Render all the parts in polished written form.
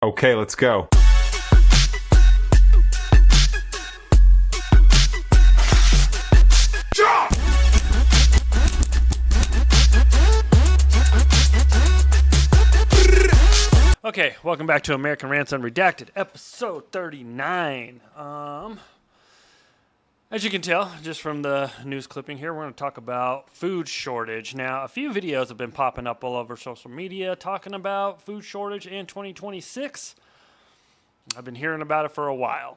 Okay, let's go. Okay, welcome back to American Rants Unredacted, episode 39. As you can tell, just from the news clipping here, we're going to talk about food shortage. Now, a few videos have been popping up all over social media talking about food shortage in 2026. I've been hearing about it for a while.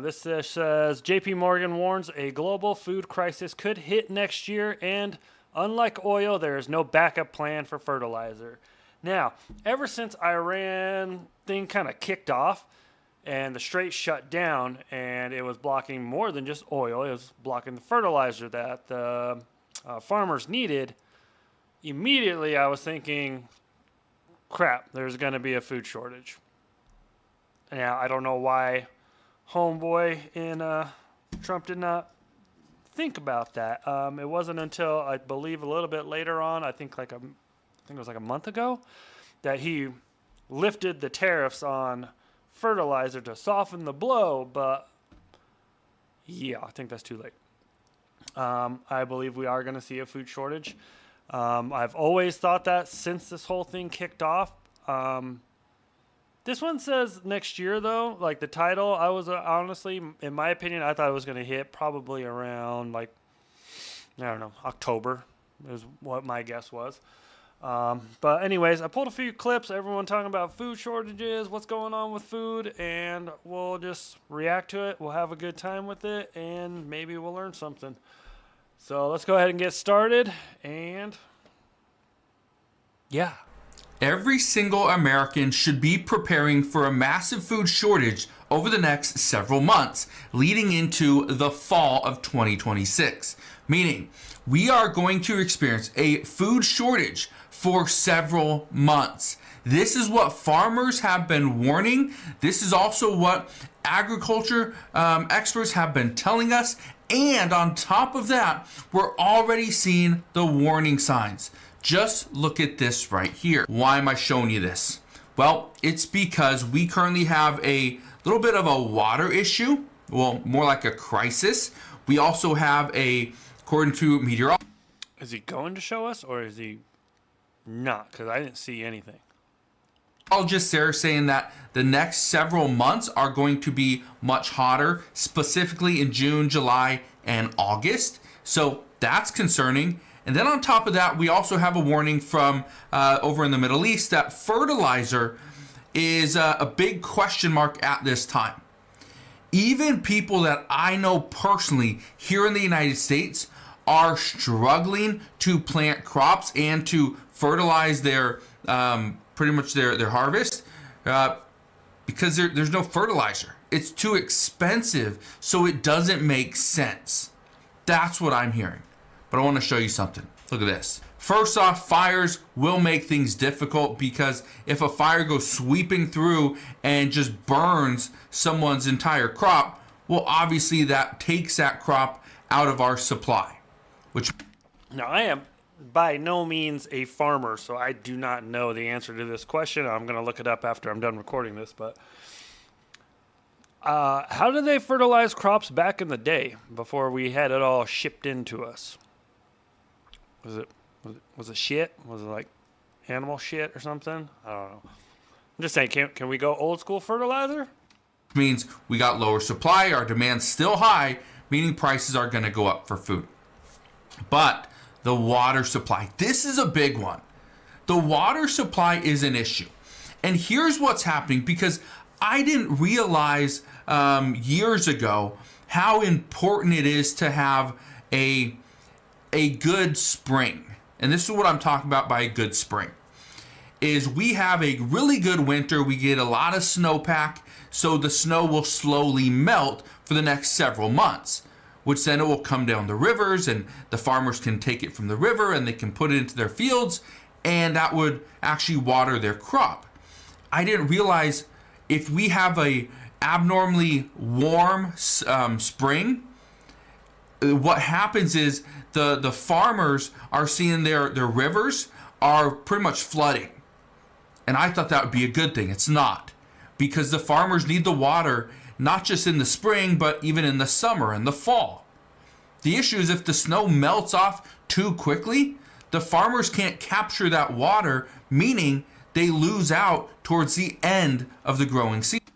This says, JP Morgan warns a global food crisis could hit next year, and unlike oil, there is no backup plan for fertilizer. Now, ever since Iran thing kind of kicked off and the Strait shut down and it was blocking more than just oil, it was blocking the fertilizer that the farmers needed, immediately I was thinking, crap, there's going to be a food shortage. Now, I don't know why homeboy in Trump did not think about that. It wasn't until, I believe, a little bit later on, I think it was like a month ago, that he lifted the tariffs on fertilizer to soften the blow. But yeah, I think that's too late. I believe we are going to see a food shortage. I've always thought that since this whole thing kicked off. This one says next year, though, like the title, I was honestly, in my opinion, I thought it was going to hit probably around, like, I don't know, October is what my guess was. But anyways, I pulled a few clips, everyone talking about food shortages, what's going on with food, and we'll just react to it. We'll have a good time with it, and maybe we'll learn something. So let's go ahead and get started, and yeah. Every single American should be preparing for a massive food shortage over the next several months, leading into the fall of 2026. Meaning, we are going to experience a food shortage for several months. This is what farmers have been warning. This is also what agriculture experts have been telling us. And on top of that, we're already seeing the warning signs. Just look at this right here. Why am I showing you this? Well, it's because we currently have a little bit of a water issue. Well, more like a crisis. We also have according to meteorologists. Is he going to show us, or is he not? Because I didn't see anything. They're saying that the next several months are going to be much hotter, specifically in June, July, and August. So that's concerning. And then on top of that, we also have a warning from over in the Middle East that fertilizer is a big question mark at this time. Even people that I know personally here in the United States are struggling to plant crops and to fertilize their pretty much their harvest because there's no fertilizer. It's too expensive, so it doesn't make sense. That's what I'm hearing. But I want to show you something. Look at this. First off, fires will make things difficult because if a fire goes sweeping through and just burns someone's entire crop, well, obviously that takes that crop out of our supply. Now, I am by no means a farmer, so I do not know the answer to this question. I'm going to look it up after I'm done recording this. But how did they fertilize crops back in the day before we had it all shipped into us? Was it shit? Was it like animal shit or something? I don't know. I'm just saying, can we go old school fertilizer? Means we got lower supply, our demand's still high, meaning prices are going to go up for food. But the water supply, this is a big one. The water supply is an issue. And here's what's happening, because I didn't realize years ago how important it is to have a good spring. And this is what I'm talking about by a good spring. Is we have a really good winter, we get a lot of snowpack, so the snow will slowly melt for the next several months, which then it will come down the rivers and the farmers can take it from the river and they can put it into their fields, and that would actually water their crop. I didn't realize if we have a abnormally warm spring, what happens is the farmers are seeing their rivers are pretty much flooding. And I thought that would be a good thing. It's not. because the farmers need the water not just in the spring, but even in the summer and the fall. The issue is if the snow melts off too quickly, the farmers can't capture that water, meaning they lose out towards the end of the growing season.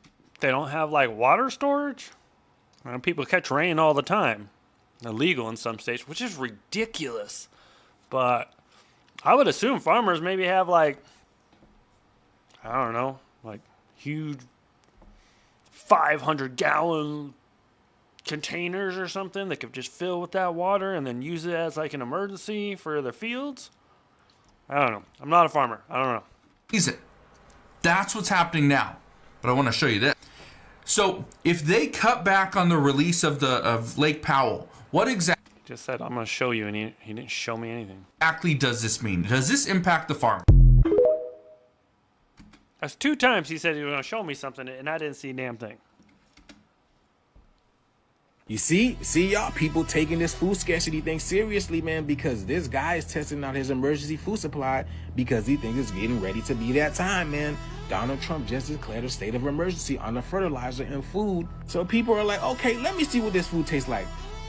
They don't have like water storage? People catch rain all the time. Illegal in some states, which is ridiculous. But I would assume farmers maybe have like, I don't know, like huge 500-gallon containers or something that could just fill with that water and then use it as like an emergency for their fields. I don't know. I'm not a farmer. I don't know. Season. That's what's happening now. But I want to show you this. So if they cut back on the release of Lake Powell, what exactly Just said, I'm going to show you, and he didn't show me anything. does this mean? Does this impact the farmer? That's 2 times he said he was going to show me something, and I didn't see a damn thing. You see y'all, people taking this food scarcity thing seriously, man, because this guy is testing out his emergency food supply because he thinks it's getting ready to be that time, man. Donald Trump just declared a state of emergency on the fertilizer and food. So people are like, okay, let me see what this food tastes like.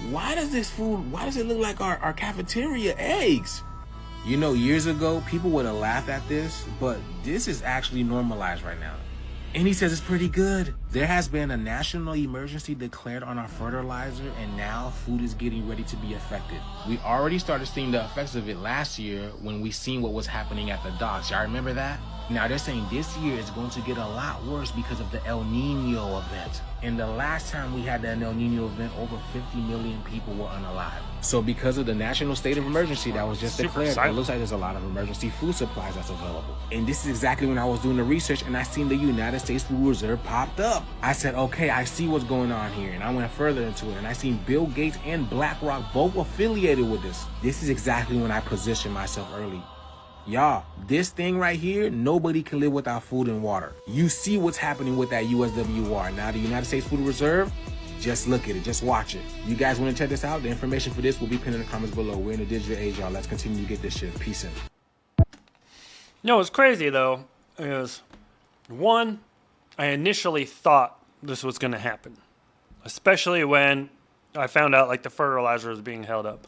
Why does it look like our cafeteria eggs? You know, years ago, people would have laughed at this, but this is actually normalized right now. And he says it's pretty good. There has been a national emergency declared on our fertilizer, and now food is getting ready to be affected. We already started seeing the effects of it last year when we seen what was happening at the docks. Y'all remember that? Now they're saying this year is going to get a lot worse because of the El Nino event. And the last time we had that El Nino event, over 50 million people were unalive. So because of the national state of emergency that was just declared, it looks like there's a lot of emergency food supplies that's available. And this is exactly when I was doing the research and I seen the United States Food Reserve popped up. I said, okay, I see what's going on here. And I went further into it and I seen Bill Gates and BlackRock both affiliated with this. This is exactly when I positioned myself early. Y'all, this thing right here, nobody can live without food and water. You see what's happening with that USWR. Now the United States Food Reserve, just look at it, just watch it. You guys want to check this out? The information for this will be pinned in the comments below. We're in the digital age, y'all. Let's continue to get this shit. Peace in. No, what's crazy though is, one, I initially thought this was going to happen, especially when I found out like the fertilizer was being held up.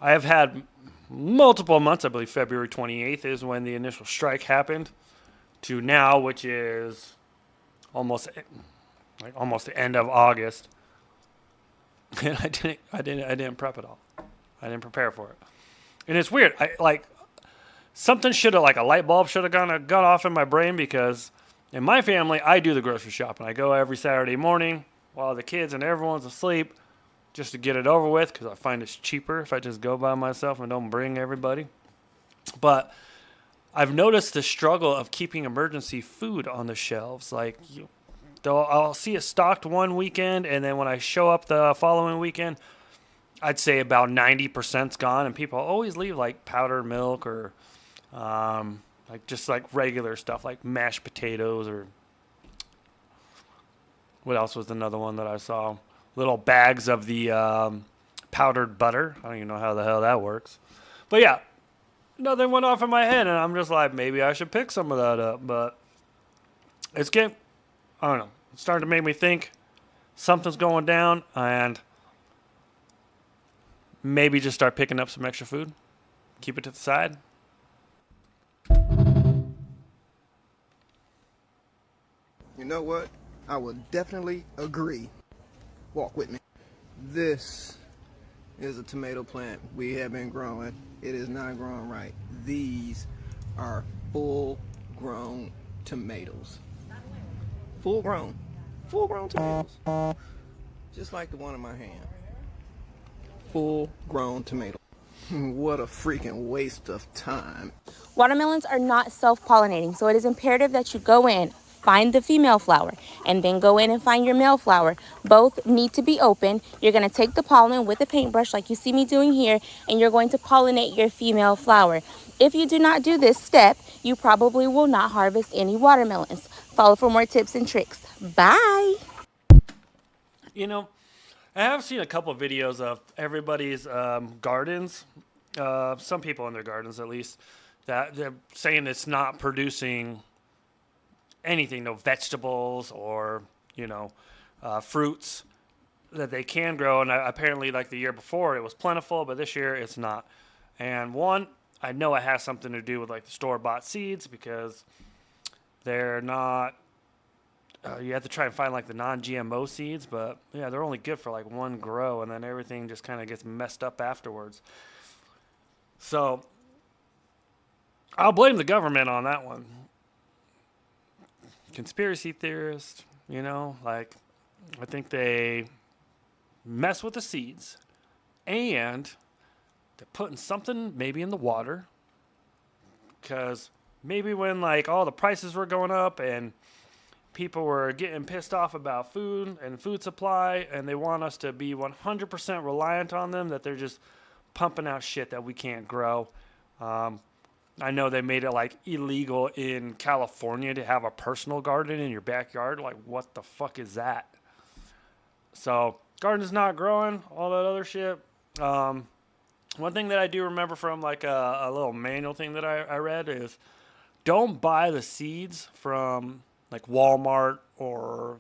I have had multiple months, I believe February 28th is when the initial strike happened, to now, which is almost the end of August. And I didn't prep at all. I didn't prepare for it. And it's weird. Something should have, like a light bulb should have gone off in my brain, because in my family, I do the grocery shopping. I go every Saturday morning while the kids and everyone's asleep, just to get it over with, because I find it's cheaper if I just go by myself and don't bring everybody. But I've noticed the struggle of keeping emergency food on the shelves. Like, I'll see it stocked one weekend, and then when I show up the following weekend, I'd say about 90%'s gone, and people always leave like powdered milk or just regular stuff like mashed potatoes, or what else was another one that I saw? Little bags of the powdered butter. I don't even know how the hell that works. But yeah, nothing went off in my head, and I'm just like, maybe I should pick some of that up. But I don't know. It's starting to make me think something's going down, and maybe just start picking up some extra food. Keep it to the side. You know what? I would definitely agree. Walk with me. This is a tomato plant we have been growing. It is not growing right. These are full-grown tomatoes. Full-grown tomatoes. Just like the one in my hand. Full-grown tomato. What a freaking waste of time. Watermelons are not self-pollinating, so it is imperative that you go in, find the female flower, and then go in and find your male flower. Both need to be open. You're going to take the pollen with a paintbrush like you see me doing here, and you're going to pollinate your female flower. If you do not do this step, you probably will not harvest any watermelons. Follow for more tips and tricks. Bye! You know, I have seen a couple of videos of everybody's gardens, some people in their gardens at least, that they're saying it's not producing anything, no vegetables or, fruits that they can grow. And apparently, like the year before, it was plentiful, but this year it's not. And one, I know it has something to do with like the store-bought seeds because they're not. You have to try and find like the non-GMO seeds, but yeah, they're only good for like one grow, and then everything just kind of gets messed up afterwards. So I'll blame the government on that one. Conspiracy theorists, like I think they mess with the seeds, and they're putting something maybe in the water, because maybe when like all the prices were going up and people were getting pissed off about food and food supply, and they want us to be 100% reliant on them, that they're just pumping out shit that we can't grow. I know they made it like illegal in California to have a personal garden in your backyard. Like, what the fuck is that? So, garden's not growing, all that other shit. One thing that I do remember from like a little manual thing that I read is don't buy the seeds from like Walmart or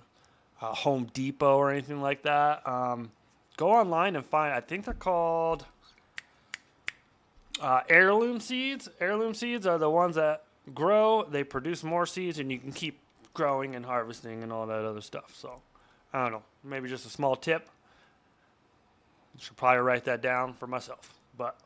Home Depot or anything like that. Go online and find, I think they're called heirloom seeds. Heirloom seeds are the ones that grow, they produce more seeds, and you can keep growing and harvesting and all that other stuff. So, I don't know, maybe just a small tip. I should probably write that down for myself. But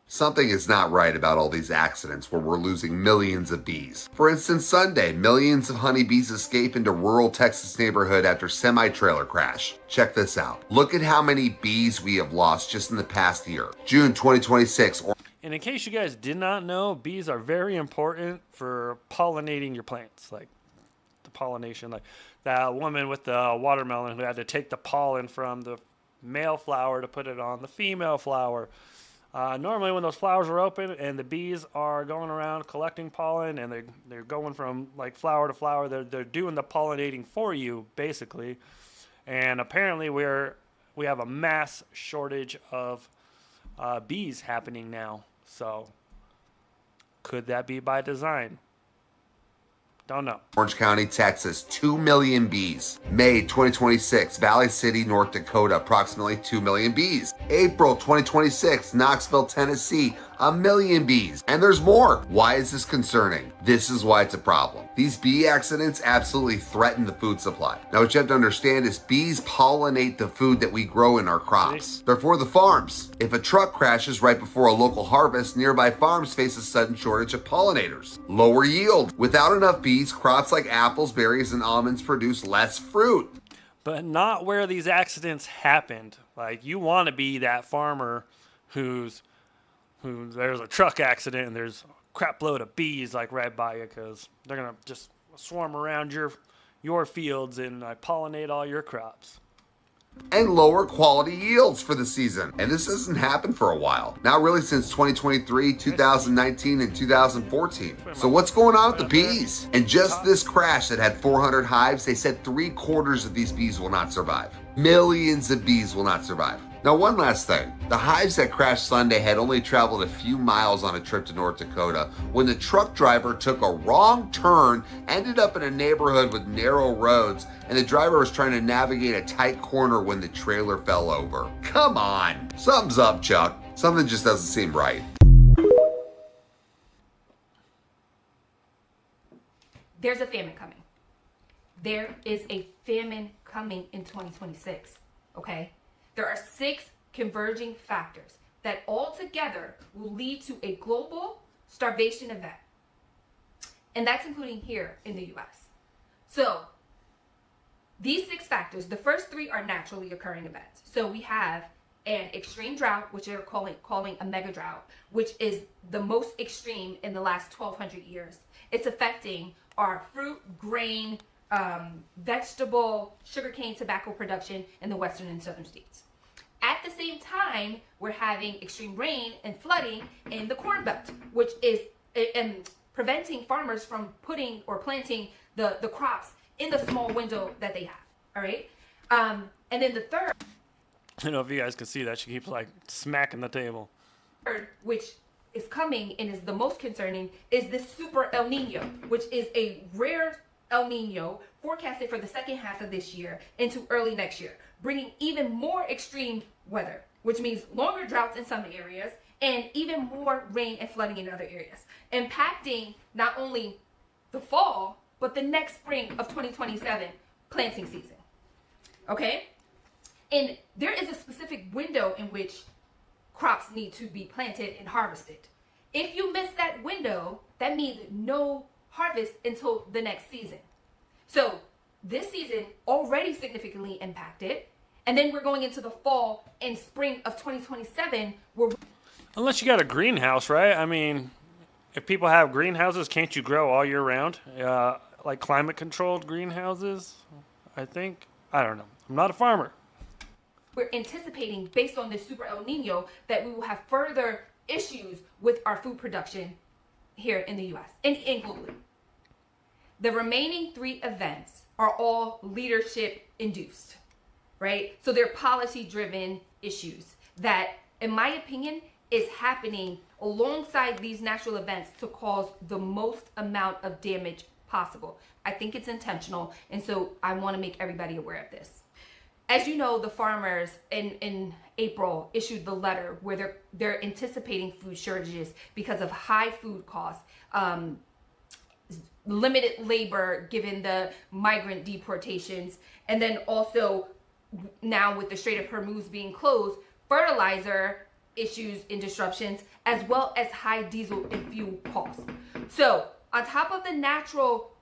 something is not right about all these accidents where we're losing millions of bees. For instance, Sunday, millions of honeybees escape into rural Texas neighborhood after semi-trailer crash. Check this out. Look at how many bees we have lost just in the past year. June 2026. And in case you guys did not know, bees are very important for pollinating your plants. Like the pollination, like that woman with the watermelon who had to take the pollen from the male flower to put it on the female flower. Normally when those flowers are open and the bees are going around collecting pollen and they're going from like flower to flower, they're doing the pollinating for you basically. And apparently we have a mass shortage of bees happening now. So could that be by design? Don't know. Orange County, Texas, 2 million bees. May 2026, Valley City, North Dakota, approximately 2 million bees. April 2026, Knoxville, Tennessee, 1 million bees. And there's more. Why is this concerning? This is why it's a problem. These bee accidents absolutely threaten the food supply. Now, what you have to understand is bees pollinate the food that we grow in our crops. They're for the farms. If a truck crashes right before a local harvest, nearby farms face a sudden shortage of pollinators. Lower yield. Without enough bees, crops like apples, berries, and almonds produce less fruit. But not where these accidents happened. Like, you want to be that farmer who there's a truck accident and there's a crap load of bees like right by you, because they're gonna just swarm around your fields and pollinate all your crops. And lower quality yields for the season. And this hasn't happened for a while. Not really since 2023, 2019, and 2014. So what's going on with the bees? And just this crash that had 400 hives, they said 3/4 of these bees will not survive. Millions of bees will not survive. Now, one last thing. The hives that crashed Sunday had only traveled a few miles on a trip to North Dakota when the truck driver took a wrong turn, ended up in a neighborhood with narrow roads, and the driver was trying to navigate a tight corner when the trailer fell over. Come on. Something's up, Chuck. Something just doesn't seem right. There's a famine coming. There is a famine coming in 2026, okay? There are 6 converging factors that altogether will lead to a global starvation event. And that's including here in the US. So these 6 factors, the first 3 are naturally occurring events. So we have an extreme drought, which they're calling a mega drought, which is the most extreme in the last 1,200 years. It's affecting our fruit, grain, vegetable, sugarcane, tobacco production in the western and southern states. At the same time, we're having extreme rain and flooding in the Corn Belt, which is preventing farmers from putting or planting the crops in the small window that they have. All right. And then the third, I don't know if you guys can see that. She keeps like smacking the table. which is coming and is the most concerning is this super El Nino, which is a rare El Nino forecasted for the second half of this year into early next year, bringing even more extreme weather, which means longer droughts in some areas and even more rain and flooding in other areas, impacting not only the fall, but the next spring of 2027 planting season. Okay? And there is a specific window in which crops need to be planted and harvested. If you miss that window, that means no harvest until the next season. So this season already significantly impacted, and then we're going into the fall and spring of 2027 where Unless you got a greenhouse, right? I mean, if people have greenhouses, can't you grow all year round? Like climate-controlled greenhouses, I think. I don't know. I'm not a farmer. we're anticipating, based on this super El Nino, that we will have further issues with our food production here in the US and globally. The remaining 3 events are all leadership induced, right? So they're policy driven issues that, in my opinion, is happening alongside these natural events to cause the most amount of damage possible. I think it's intentional, and so I want to make everybody aware of this. As you know, the farmers in April issued the letter where they're anticipating food shortages because of high food costs, limited labor given the migrant deportations, and then also now with the Strait of Hormuz being closed, fertilizer issues and disruptions, as well as high diesel and fuel costs. So on top of the natural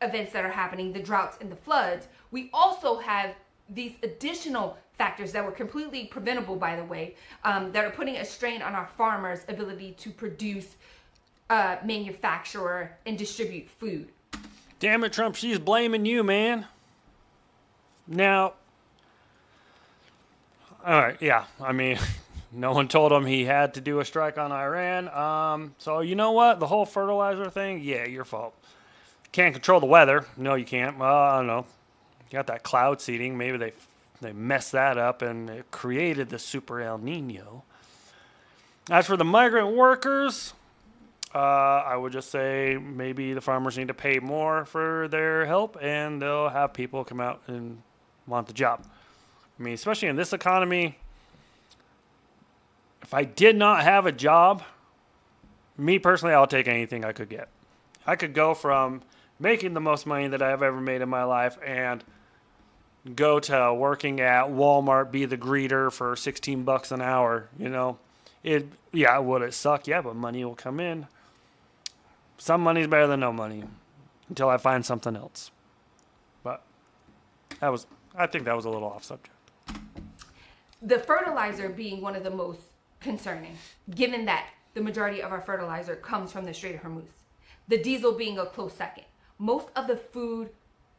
events that are happening, the droughts and the floods, we also have these additional factors that were completely preventable, by the way, that are putting a strain on our farmers' ability to produce, manufacture, and distribute food. Damn it, Trump, she's blaming you, man. Now, all right, yeah, I mean, no one told him he had to do a strike on Iran. So you know what? The whole fertilizer thing, yeah, your fault. Can't control the weather. No, you can't. Well, I don't know. You got that cloud seeding. Maybe they messed that up and it created the super El Nino. As for the migrant workers, I would just say maybe the farmers need to pay more for their help and they'll have people come out and want the job. I mean, especially in this economy, if I did not have a job, me personally, I'll take anything I could get. I could go from making the most money that I've ever made in my life and go to working at Walmart, be the greeter for $16 an hour, you know. Would it suck? Yeah, but money will come in. Some money's better than no money until I find something else. But I think that was a little off subject. The fertilizer being one of the most concerning, given that the majority of our fertilizer comes from the Strait of Hormuz. The diesel being a close second. Most of the food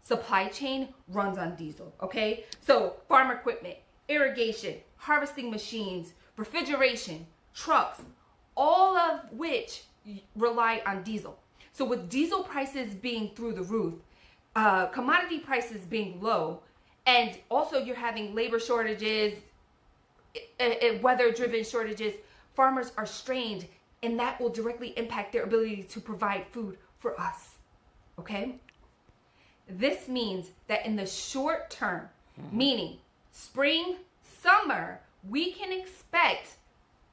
supply chain runs on diesel, okay? So farm equipment, irrigation, harvesting machines, refrigeration, trucks, all of which rely on diesel. So with diesel prices being through the roof, commodity prices being low, and also you're having labor shortages, weather-driven shortages, farmers are strained, and that will directly impact their ability to provide food for us, okay? This means that in the short term, meaning spring, summer, we can expect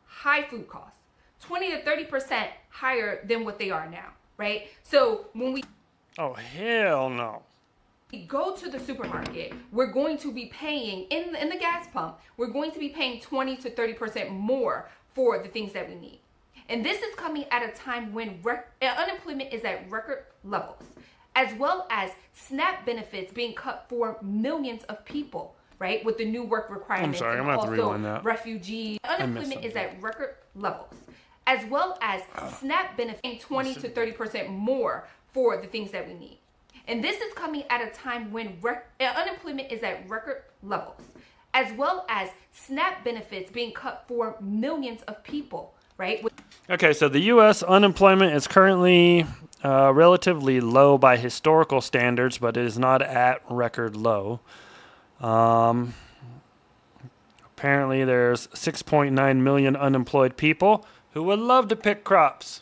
high food costs, 20 to 30% higher than what they are now, right? So when we hell no. go to the supermarket, we're going to be paying, in the gas pump, we're going to be paying 20 to 30% more for the things that we need. And this is coming at a time when unemployment is at record levels, as well as SNAP benefits being cut for millions of people, right? With the new work requirements. I'm sorry, I'm going to have to rewind that. Refugee unemployment is at record levels, as well as SNAP benefits 20 to 30% more for the things that we need. And this is coming at a time when unemployment is at record levels, as well as SNAP benefits being cut for millions of people, right? Okay, so the U.S. unemployment is currently relatively low by historical standards, but it is not at record low. Apparently, there's 6.9 million unemployed people who would love to pick crops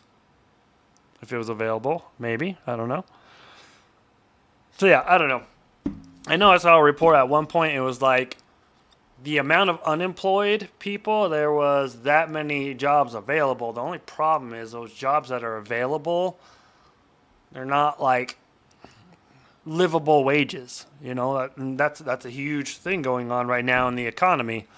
if it was available. Maybe, I don't know. So yeah, I don't know. I know I saw a report at one point. It was like the amount of unemployed people, there was that many jobs available. The only problem is those jobs that are available, they're not like livable wages. You know, that's a huge thing going on right now in the economy.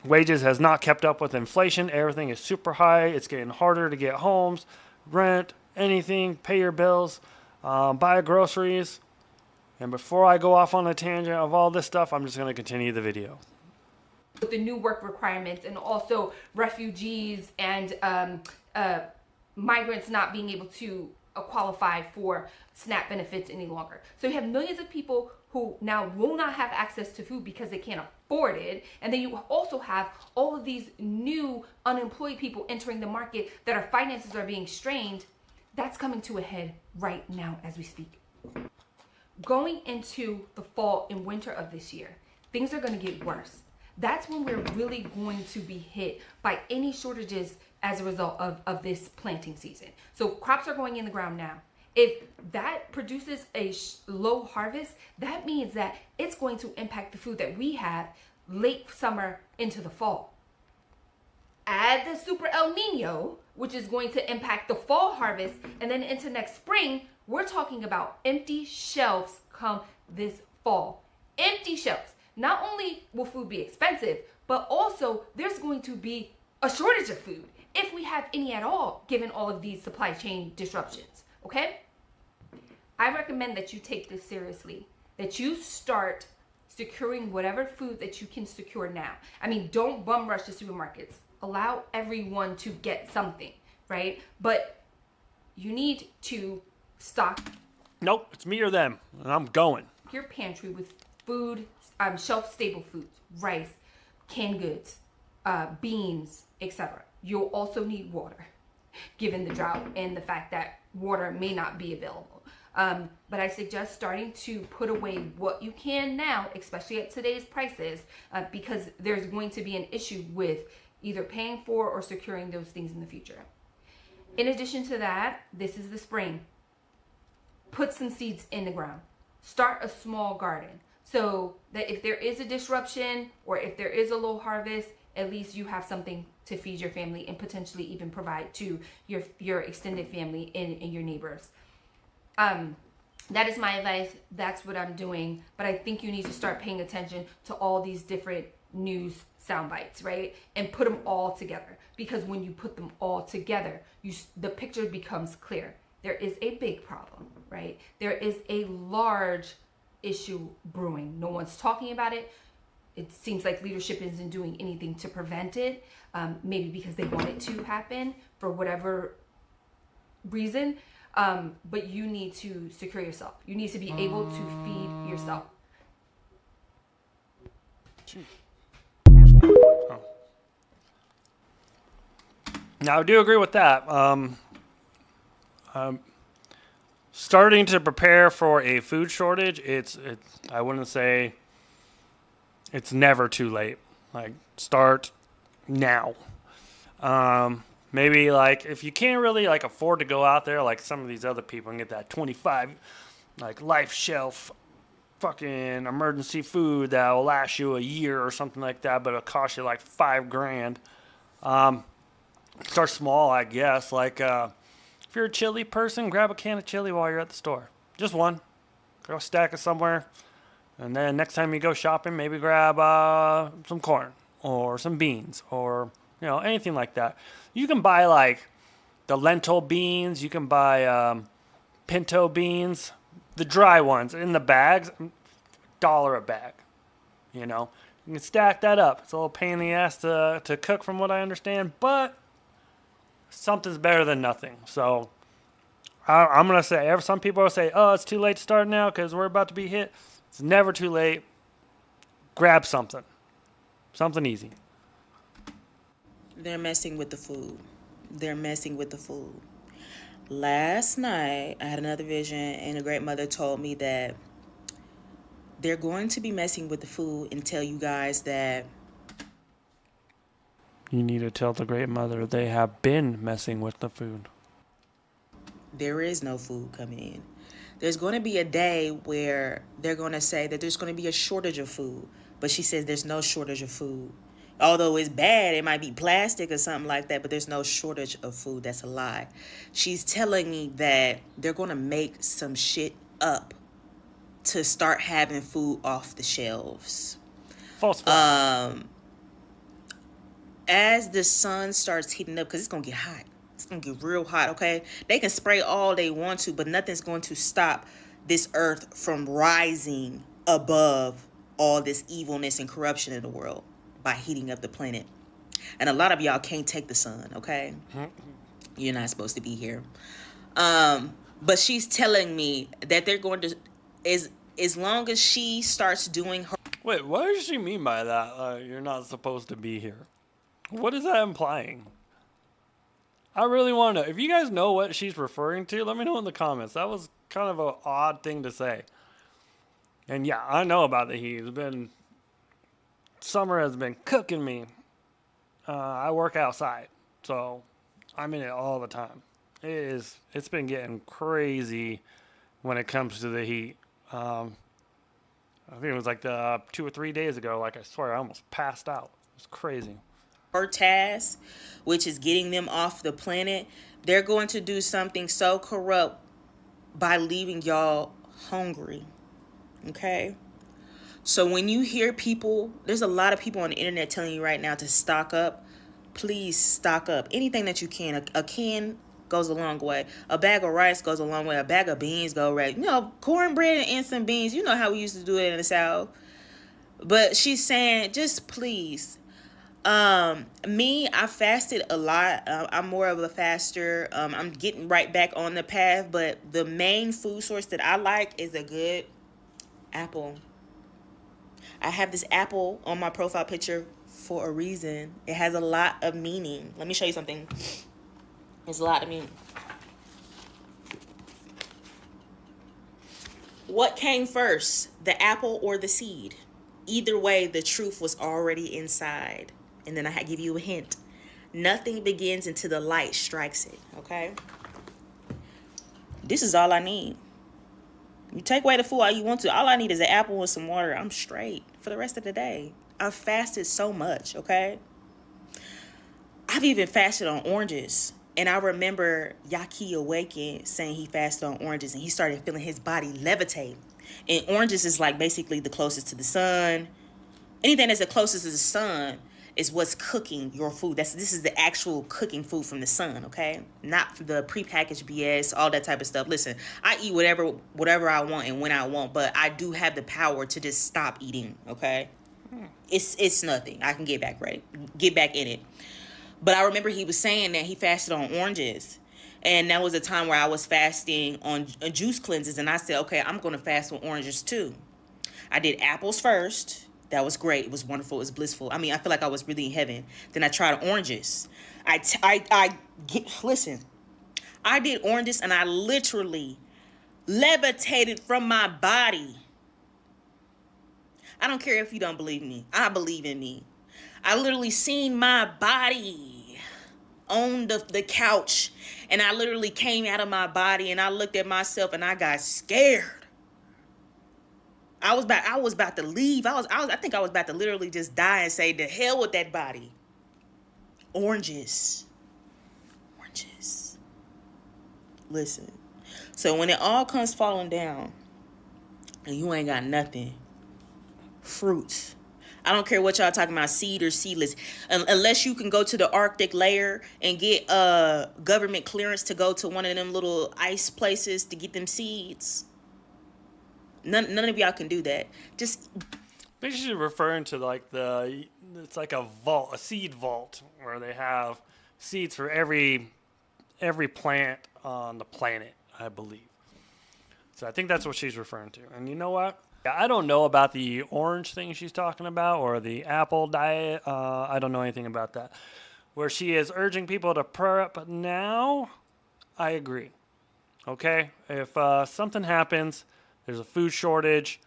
Wages has not kept up with inflation. Everything is super high. It's getting harder to get homes, rent, anything, pay your bills, buy groceries. And before I go off on a tangent of all this stuff, I'm just going to continue the video. With the new work requirements and also refugees and migrants not being able to qualify for SNAP benefits any longer. So you have millions of people who now will not have access to food because they can't afford it. And then you also have all of these new unemployed people entering the market that our finances are being strained. That's coming to a head right now as we speak. Going into the fall and winter of this year, things are going to get worse. That's when we're really going to be hit by any shortages as a result of this planting season. So crops are going in the ground now. If that produces a low harvest, that means that it's going to impact the food that we have late summer into the fall. Add the Super El Nino, which is going to impact the fall harvest, and then into next spring, we're talking about empty shelves come this fall. Empty shelves. Not only will food be expensive, but also there's going to be a shortage of food, if we have any at all, given all of these supply chain disruptions, okay? I recommend that you take this seriously, that you start securing whatever food that you can secure now. I mean, don't bum rush the supermarkets. Allow everyone to get something, right? But you need to stock. Nope, it's me or them, and I'm going. Your pantry with food, shelf-stable foods, rice, canned goods, beans, etc. You'll also need water, given the drought and the fact that water may not be available. But I suggest starting to put away what you can now, especially at today's prices, because there's going to be an issue with either paying for or securing those things in the future. In addition to that, this is the spring. Put some seeds in the ground. Start a small garden so that if there is a disruption or if there is a low harvest, at least you have something to feed your family and potentially even provide to your extended family and your neighbors. That is my advice. That's what I'm doing. But I think you need to start paying attention to all these different news sound bites, right? And put them all together. Because when you put them all together, the picture becomes clear. There is a big problem, right? There is a large issue brewing. No one's talking about it. It seems like leadership isn't doing anything to prevent it, maybe because they want it to happen for whatever reason. But you need to secure yourself. You need to be able to feed yourself. Now, I do agree with that. Starting to prepare for a food shortage, I wouldn't say it's never too late. Like, start now. Maybe, like, if you can't really, like, afford to go out there like some of these other people and get that 25, like, life shelf fucking emergency food that will last you a year or something like that, but it'll cost you, like, $5,000. Start small, I guess. Like, if you're a chili person, grab a can of chili while you're at the store. Just one. Go stack it somewhere. And then next time you go shopping, maybe grab some corn or some beans or, you know, anything like that. You can buy, like, the lentil beans. You can buy pinto beans, the dry ones in the bags, $1 a bag. You know, you can stack that up. It's a little pain in the ass to cook from what I understand, but something's better than nothing. So I'm going to say, some people will say, oh, it's too late to start now because we're about to be hit. It's never too late. Grab something. Something easy. They're messing with the food. They're messing with the food. Last night, I had another vision, and a great mother told me that they're going to be messing with the food and tell you guys that You need to tell the Great Mother they have been messing with the food. There is no food coming in. There's going to be a day where they're going to say that there's going to be a shortage of food. But she says there's no shortage of food. Although it's bad, it might be plastic or something like that, but there's no shortage of food. That's a lie. She's telling me that they're going to make some shit up to start having food off the shelves. False flag. As the sun starts heating up, because it's going to get hot. It's going to get real hot, okay? They can spray all they want to, but nothing's going to stop this earth from rising above all this evilness and corruption in the world by heating up the planet. And a lot of y'all can't take the sun, okay? You're not supposed to be here. But she's telling me that they're going to, as long as she starts doing her... Wait, what does she mean by that? You're not supposed to be here. What is that implying? I really want to know. If you guys know what she's referring to, let me know in the comments. That was kind of an odd thing to say. And yeah, I know about the heat. Summer has been cooking me. I work outside, so I'm in it all the time. It's been getting crazy when it comes to the heat. I think it was like 2 or 3 days ago. Like, I swear, I almost passed out. It was crazy. Her task, which is getting them off the planet, they're going to do something so corrupt by leaving y'all hungry. Okay? So when you hear people, there's a lot of people on the internet telling you right now to stock up. Please stock up. Anything that you can. A can goes a long way. A bag of rice goes a long way. A bag of beans go right. You know, cornbread and instant beans. You know how we used to do it in the South. But she's saying, just please. I fasted a lot. I'm more of a faster. I'm getting right back on the path. But the main food source that I like is a good apple. I have this apple on my profile picture for a reason. It has a lot of meaning. Let me show you something. It's a lot of meaning. What came first, the apple or the seed? Either way, the truth was already inside. And then I give you a hint. Nothing begins until the light strikes it, okay? This is all I need. You take away the food all you want to. All I need is an apple and some water. I'm straight for the rest of the day. I've fasted so much, okay? I've even fasted on oranges. And I remember Yaki Awaken saying he fasted on oranges and he started feeling his body levitate. And oranges is like basically the closest to the sun. Anything that's the closest to the sun is what's cooking your food. This is the actual cooking food from the sun, okay? Not the prepackaged BS, all that type of stuff. Listen, I eat whatever I want and when I want, but I do have the power to just stop eating, okay? It's nothing. I can get back in it. But I remember he was saying that he fasted on oranges. And that was a time where I was fasting on juice cleanses. And I said, okay, I'm going to fast on oranges too. I did apples first. That was great. It was wonderful. It was blissful. I mean, I feel like I was really in heaven. Then I tried oranges. Listen, I did oranges and I literally levitated from my body. I don't care if you don't believe me. I believe in me. I literally seen my body on the couch and I literally came out of my body and I looked at myself and I got scared. I was about to leave. I think I was about to literally just die and say, the hell with that body. Oranges. Listen. So when it all comes falling down and you ain't got nothing, fruits. I don't care what y'all talking about, seed or seedless. Unless you can go to the Arctic layer and get government clearance to go to one of them little ice places to get them seeds. None of y'all can do that. Just I think she's referring to like it's like a vault, a seed vault, where they have seeds for every plant on the planet, I believe. So I think that's what she's referring to. And you know what? I don't know about the orange thing she's talking about or the apple diet. I don't know anything about that. Where she is urging people to prep now, I agree. Okay? If something happens, there's a food shortage,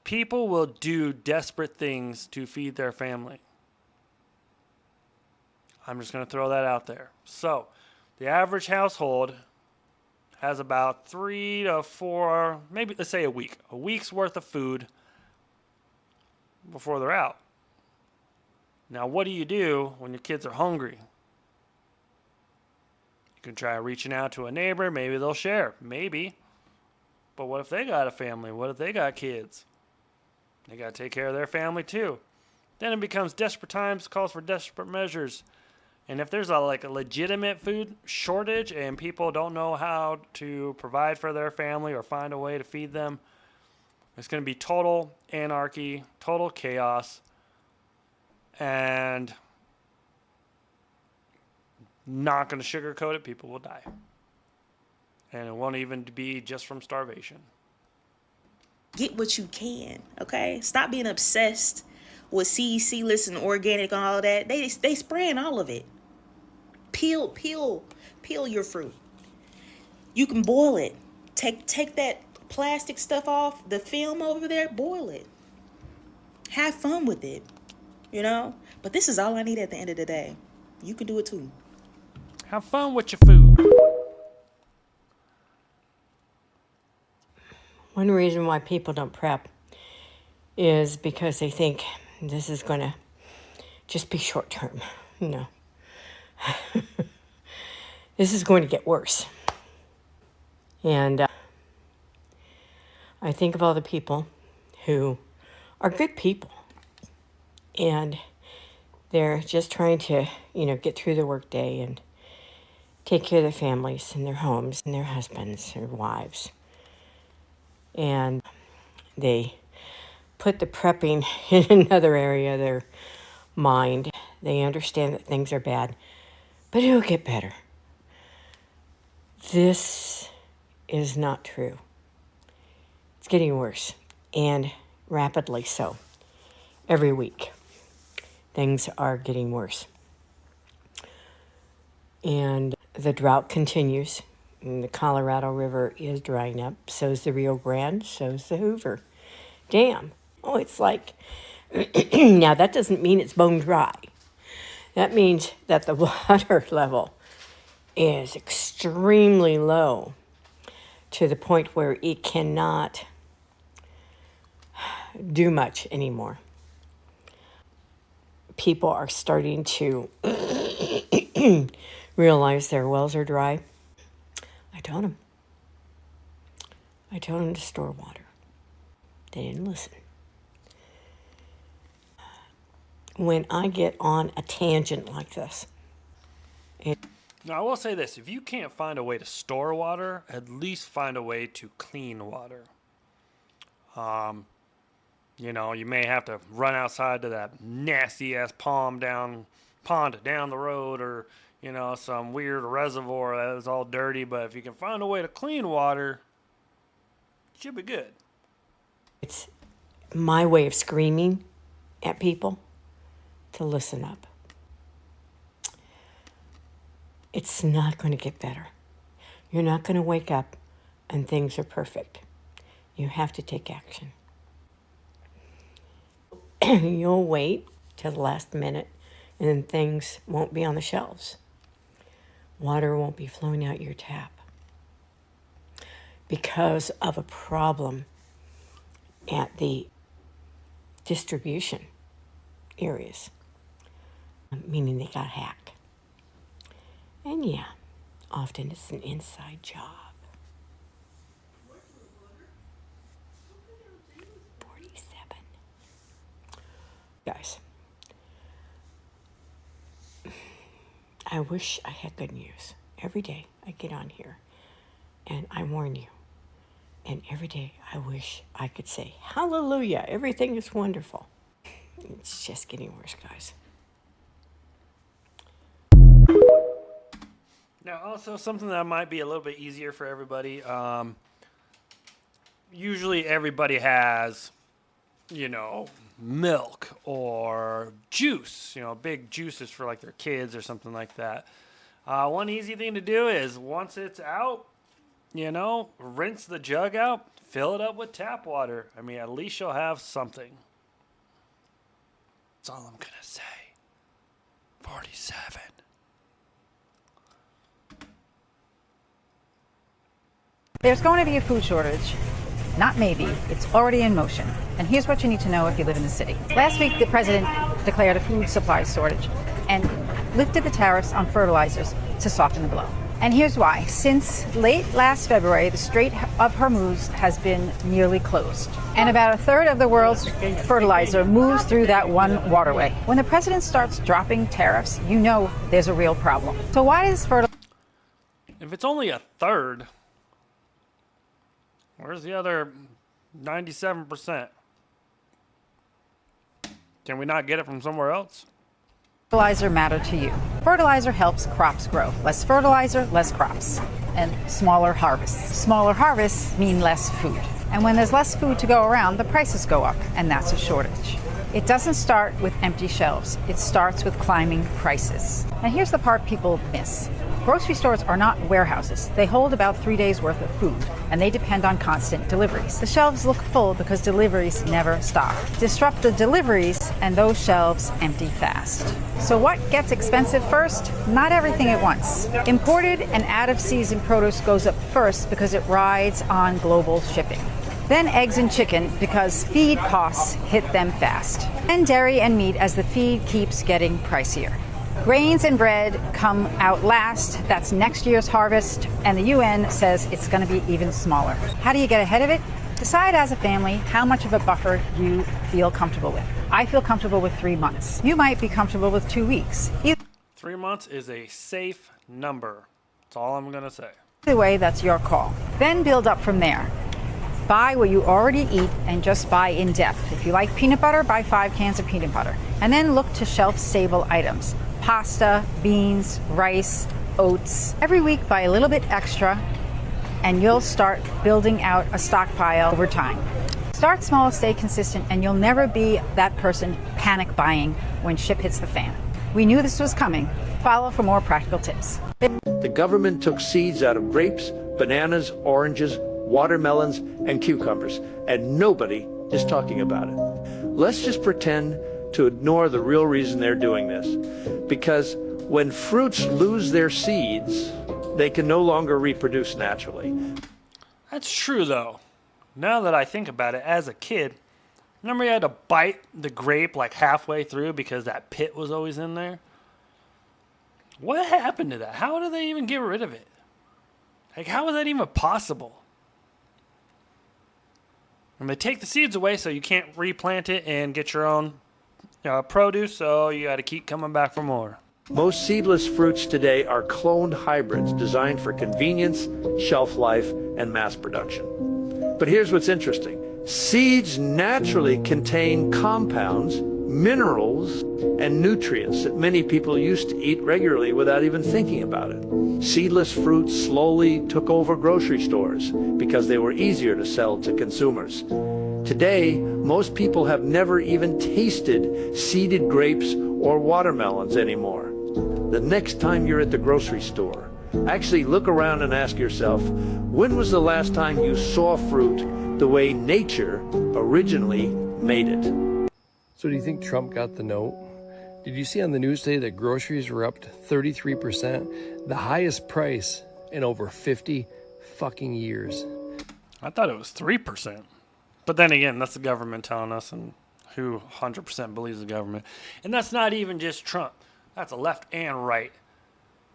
people will do desperate things to feed their family. I'm just going to throw that out there. So the average household has about 3 to 4, maybe let's say a week's worth of food before they're out. Now, what do you do when your kids are hungry? You can try reaching out to a neighbor. Maybe they'll share. Maybe. But what if they got a family? What if they got kids? They got to take care of their family too. Then it becomes desperate times, calls for desperate measures. And if there's a legitimate food shortage and people don't know how to provide for their family or find a way to feed them, it's going to be total anarchy, total chaos, and not going to sugarcoat it, people will die. And it won't even be just from starvation. Get what you can, okay? Stop being obsessed with CEC-less and organic and all that. They spraying all of it. Peel your fruit. You can boil it. Take that plastic stuff off, the film over there, boil it. Have fun with it, you know? But this is all I need at the end of the day. You can do it too. Have fun with your food. One reason why people don't prep is because they think this is going to just be short term. No. This is going to get worse. And I think of all the people who are good people. And they're just trying to, get through the workday and take care of their families and their homes and their husbands, their wives. And they put the prepping in another area of their mind. They understand that things are bad, but it'll get better. This is not true. It's getting worse, and rapidly so. Every week, things are getting worse. And the drought continues. And the Colorado River is drying up. So is the Rio Grande. So is the Hoover Dam. Oh, it's like... Now, that doesn't mean it's bone dry. That means that the water level is extremely low to the point where it cannot do much anymore. People are starting to realize their wells are dry. I told them to store water. They didn't listen. When I get on a tangent like this, Now, I will say this. If you can't find a way to store water, at least find a way to clean water. You may have to run outside to that nasty-ass pond down the road, or, some weird reservoir that is all dirty. But if you can find a way to clean water, it should be good. it's my way of screaming at people to listen up. It's not going to get better. You're not going to wake up and things are perfect. You have to take action. You'll wait till the last minute and then things won't be on the shelves. Water won't be flowing out your tap because of a problem at the distribution areas, meaning they got hacked. And yeah, often it's an inside job. 47. Guys, I wish I had good news. Every day I get on here and I warn you. And every day I wish I could say, hallelujah, everything is wonderful. It's just getting worse, guys. Now, also something that might be a little bit easier for everybody. Usually everybody has, milk or juice, big juices for like their kids or something like that. One easy thing to do is once it's out, rinse the jug out, fill it up with tap water. I mean, at least you'll have something. That's all I'm going to say. 47. There's going to be a food shortage. Not maybe, it's already in motion. And here's what you need to know if you live in the city. Last week, the president declared a food supply shortage and lifted the tariffs on fertilizers to soften the blow. And here's why. Since late last February, the Strait of Hormuz has been nearly closed. And about a third of the world's fertilizer moves through that one waterway. When the president starts dropping tariffs, you know there's a real problem. So why does fertilizer... If it's only a third, where's the other 97%? Can we not get it from somewhere else? Fertilizer matter to you? Fertilizer helps crops grow. Less fertilizer, less crops, and smaller harvests. Smaller harvests mean less food. And when there's less food to go around, the prices go up, and that's a shortage. It doesn't start with empty shelves. It starts with climbing prices. And here's the part people miss. Grocery stores are not warehouses. They hold about 3 days worth of food, and they depend on constant deliveries. The shelves look full because deliveries never stop. Disrupt the deliveries, and those shelves empty fast. So what gets expensive first? Not everything at once. Imported and out-of-season produce goes up first because it rides on global shipping. Then eggs and chicken because feed costs hit them fast. And dairy and meat as the feed keeps getting pricier. Grains and bread come out last. That's next year's harvest, and the UN says it's going to be even smaller. How do you get ahead of it? Decide as a family how much of a buffer you feel comfortable with. I feel comfortable with 3 months. You might be comfortable with 2 weeks. 3 months is a safe number. That's all I'm going to say. Either way, that's your call. Then build up from there. Buy what you already eat and just buy in depth. If you like peanut butter, buy 5 cans of peanut butter. And then look to shelf-stable items. Pasta, beans, rice, oats. Every week buy a little bit extra and you'll start building out a stockpile over time. Start small, stay consistent, and you'll never be that person panic buying when shit hits the fan. We knew this was coming. Follow for more practical tips. The government took seeds out of grapes, bananas, oranges, watermelons, and cucumbers, and nobody is talking about it. Let's just pretend to ignore the real reason they're doing this. Because when fruits lose their seeds, they can no longer reproduce naturally. That's true, though. Now that I think about it, as a kid, remember you had to bite the grape like halfway through because that pit was always in there? What happened to that? How did they even get rid of it? Like, how was that even possible? And they take the seeds away so you can't replant it and get your own produce, so you got to keep coming back for more. Most seedless fruits today are cloned hybrids designed for convenience, shelf life, and mass production. But here's what's interesting. Seeds naturally contain compounds, minerals, and nutrients that many people used to eat regularly without even thinking about it. Seedless fruits slowly took over grocery stores because they were easier to sell to consumers. Today, most people have never even tasted seeded grapes or watermelons anymore. The next time you're at the grocery store, actually look around and ask yourself, when was the last time you saw fruit the way nature originally made it? So do you think Trump got the note? Did you see on the news today that groceries were up to 33%, the highest price in over 50 fucking years? I thought it was 3%. But then again, that's the government telling us, and who 100% believes the government. And that's not even just Trump. That's a left and right.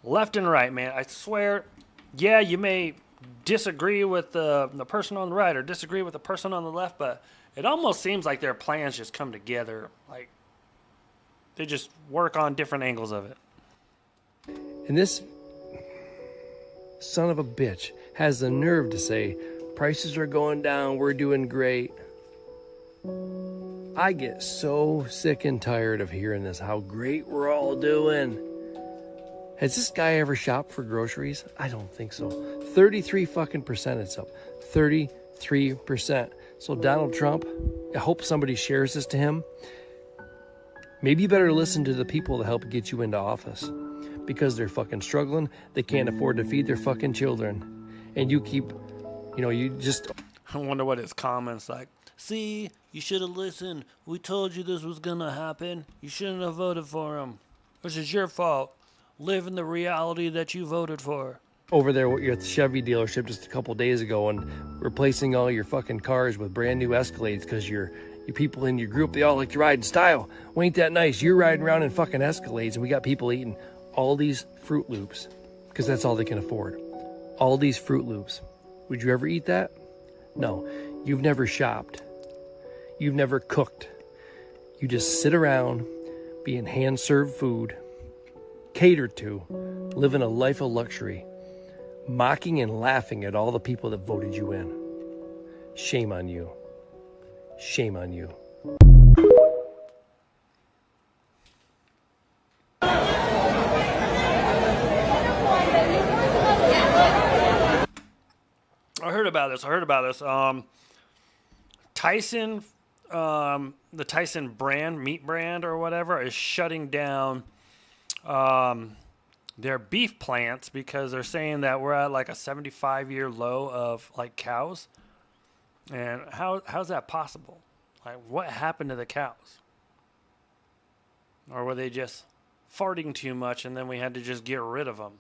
Left and right, man. I swear, yeah, you may disagree with the person on the right or disagree with the person on the left, but it almost seems like their plans just come together. Like, they just work on different angles of it. And this son of a bitch has the nerve to say, prices are going down, we're doing great. I get so sick and tired of hearing this, how great we're all doing. Has this guy ever shopped for groceries? I don't think so. 33 fucking percent it's up. 33%. So Donald Trump, I hope somebody shares this to him. Maybe you better listen to the people that help get you into office. Because they're fucking struggling. They can't afford to feed their fucking children. And you keep, you just... I wonder what his comments like. See, you should have listened. We told you this was going to happen. You shouldn't have voted for him. This is your fault. Live in the reality that you voted for. Over there at the Chevy dealership just a couple days ago and replacing all your fucking cars with brand new Escalades because your people in your group, they all like to ride in style. Well, ain't that nice? You're riding around in fucking Escalades and we got people eating all these Fruit Loops because that's all they can afford. All these Fruit Loops. Would you ever eat that? No. You've never shopped. You've never cooked. You just sit around being hand-served food, catered to, living a life of luxury, mocking and laughing at all the people that voted you in. Shame on you. Shame on you. I heard about this. Tyson, the Tyson brand, meat brand or whatever, is shutting down their beef plants because they're saying that we're at like a 75-year low of like cows. And how's that possible? Like, what happened to the cows? Or were they just farting too much and then we had to just get rid of them?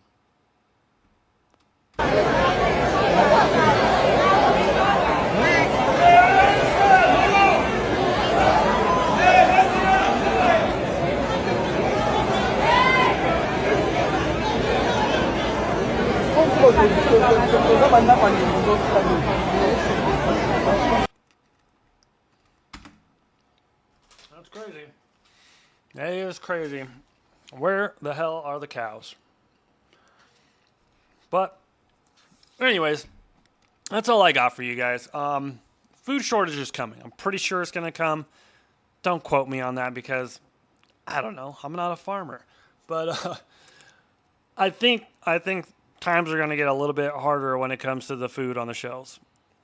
That's crazy. That is crazy. Where the hell are the cows? But anyways, that's all I got for you guys. Food shortage is coming. I'm pretty sure it's going to come. Don't quote me on that because I don't know. I'm not a farmer. But I think times are going to get a little bit harder when it comes to the food on the shelves.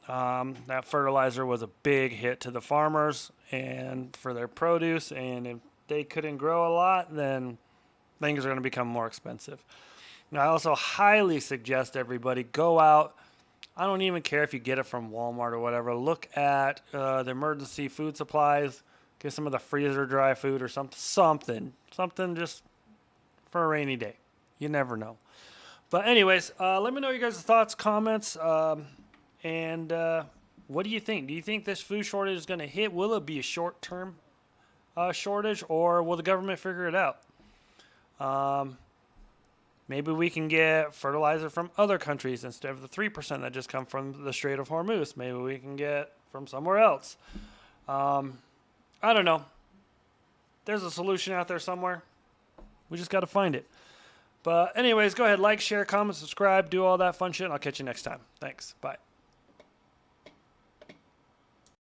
That fertilizer was a big hit to the farmers and for their produce. And if they couldn't grow a lot, then things are going to become more expensive. Now, I also highly suggest everybody go out. I don't even care if you get it from Walmart or whatever. Look at the emergency food supplies. Get some of the freezer dry food or something just for a rainy day. You never know. But anyways, let me know your guys' thoughts, comments, and what do you think? Do you think this food shortage is going to hit? Will it be a short-term shortage, or will the government figure it out? Maybe we can get fertilizer from other countries instead of the 3% that just come from the Strait of Hormuz. Maybe we can get from somewhere else. I don't know. There's a solution out there somewhere. We just got to find it. But anyways, go ahead, like, share, comment, subscribe, do all that fun shit, and I'll catch you next time. Thanks. Bye.